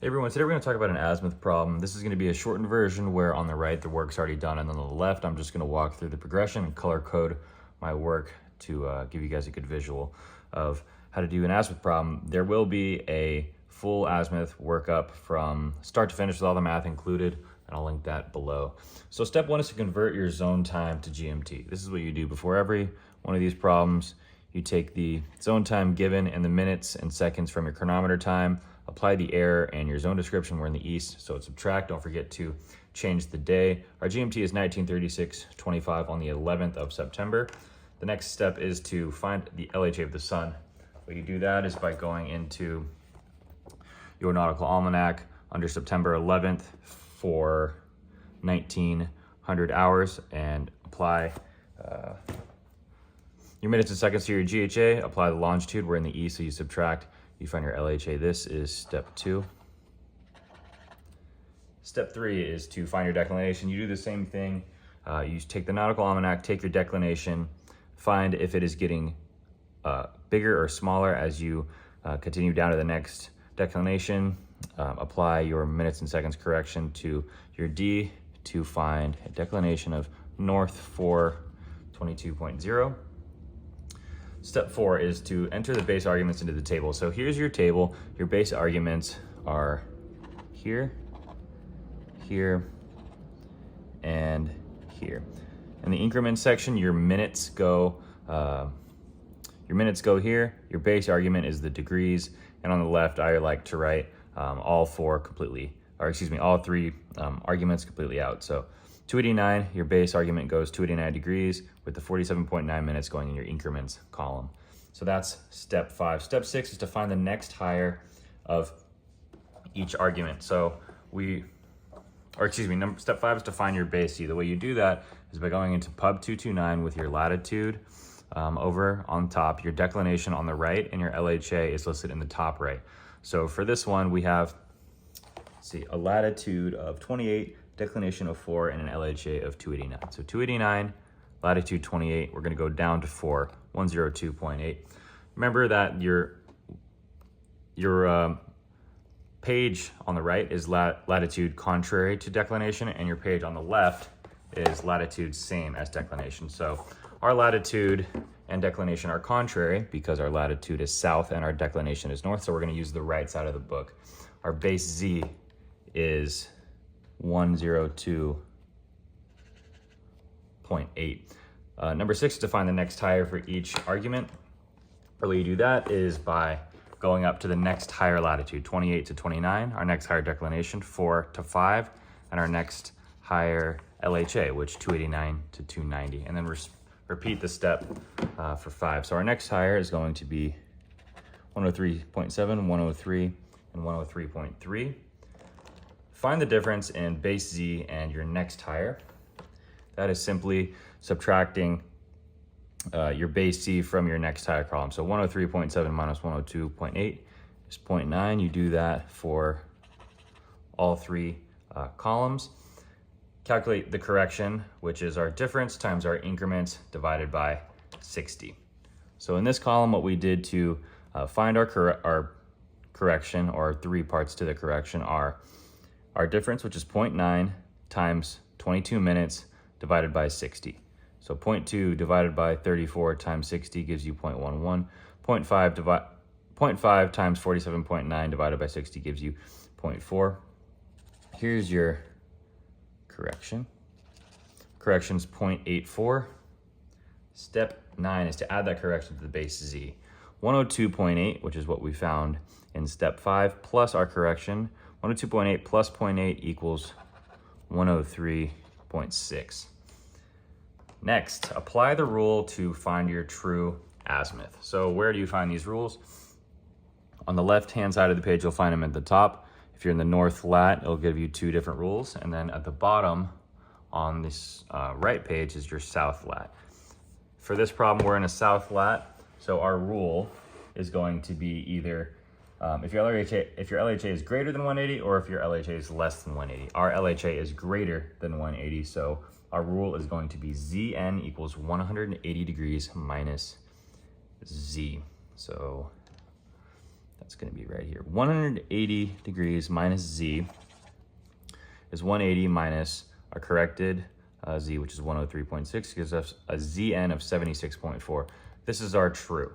Hey everyone, today we're going to talk about an azimuth problem. This is going to be a shortened version where on the right the work's already done, and then on the left I'm just going to walk through the progression and color code my work to give you guys a good visual of how to do an azimuth problem. There will be a full azimuth workup from start to finish with all the math included, and I'll link that below. So step one is to convert your zone time to GMT. This is what you do before every one of these problems. You take the zone time given and the minutes and seconds from your chronometer time, apply the error and your zone description. We're in the east, so subtract. Don't forget to change the day. Our GMT is 1936.25 on the 11th of September. The next step is to find the LHA of the sun. The way you do that is by going into your nautical almanac under September 11th for 1900 hours and apply your minutes and seconds to your GHA, apply the longitude. We're in the east, so you subtract, you find your LHA. This is step two. Step three is to find your declination. You do the same thing. You take the nautical almanac, take your declination, find if it is getting bigger or smaller as you continue down to the next declination. Apply your minutes and seconds correction to your D to find a declination of north 422.0. Step four is to enter the base arguments into the table. So here's your table. Your base arguments are here, here, and here. In the increment section, your minutes go here. Your base argument is the degrees, and on the left, I like to write all three arguments completely out. So 289, your base argument goes 289 degrees with the 47.9 minutes going in your increments column. So that's step five. Step six is to find the next higher of each argument. So step five is to find your base C. The way you do that is by going into pub 229 with your latitude over on top, your declination on the right, and your LHA is listed in the top right. So for this one, we have, a latitude of 28, declination of 4, and an LHA of 289. So 289, latitude 28, we're going to go down to 4, 102.8. Remember that your page on the right is latitude contrary to declination, and your page on the left is latitude same as declination. So our latitude and declination are contrary because our latitude is south and our declination is north, so we're going to use the right side of the book. Our base Z is 102.8. Number six is to find the next higher for each argument. The way you do that is by going up to the next higher latitude, 28 to 29, our next higher declination, 4 to 5, and our next higher LHA, which 289 to 290. And then repeat the step for 5. So our next higher is going to be 103.7, 103, and 103.3. Find the difference in base Z and your next higher. That is simply subtracting your base C from your next higher column. So 103.7 minus 102.8 is 0.9. You do that for all three columns. Calculate the correction, which is our difference times our increments divided by 60. So in this column, what we did to find our correction, or three parts to the correction, are our difference, which is 0.9 times 22 minutes divided by 60. So 0.2 divided by 34 times 60 gives you 0.11. 0.5 times 47.9 divided by 60 gives you 0.4. Here's your correction. Correction's 0.84. Step 9 is to add that correction to the base Z. 102.8, which is what we found in step 5, plus our correction. 102.8 plus 0.8 equals 103.6. Next, apply the rule to find your true azimuth. So where do you find these rules? On the left-hand side of the page, you'll find them at the top. If you're in the north lat, it'll give you two different rules. And then at the bottom on this right page is your south lat. For this problem, we're in a south lat. So our rule is going to be either if your LHA is greater than 180 or if your LHA is less than 180. Our LHA is greater than 180, so our rule is going to be Zn equals 180 degrees minus Z. So That's going to be right here. 180 degrees minus z is 180 minus our corrected z, which is 103.6, gives us a zn of 76.4. This is our true.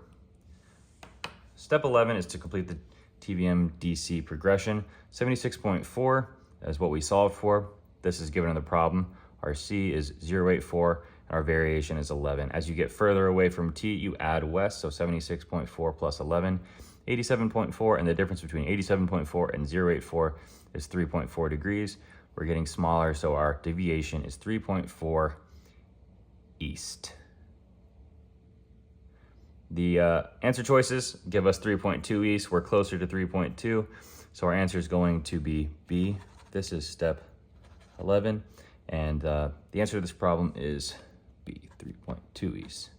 Step 11 is to complete the TVM DC progression. 76.4 is what we solved for. This is given in the problem. Our C is 0.84 and our variation is 11. As you get further away from T, you add west, so 76.4 plus 11, 87.4, and the difference between 87.4 and 0.84 is 3.4 degrees. We're getting smaller, so our deviation is 3.4 east. The answer choices give us 3.2 east. We're closer to 3.2, so our answer is going to be B. This is step 11, and the answer to this problem is B, 3.2 east.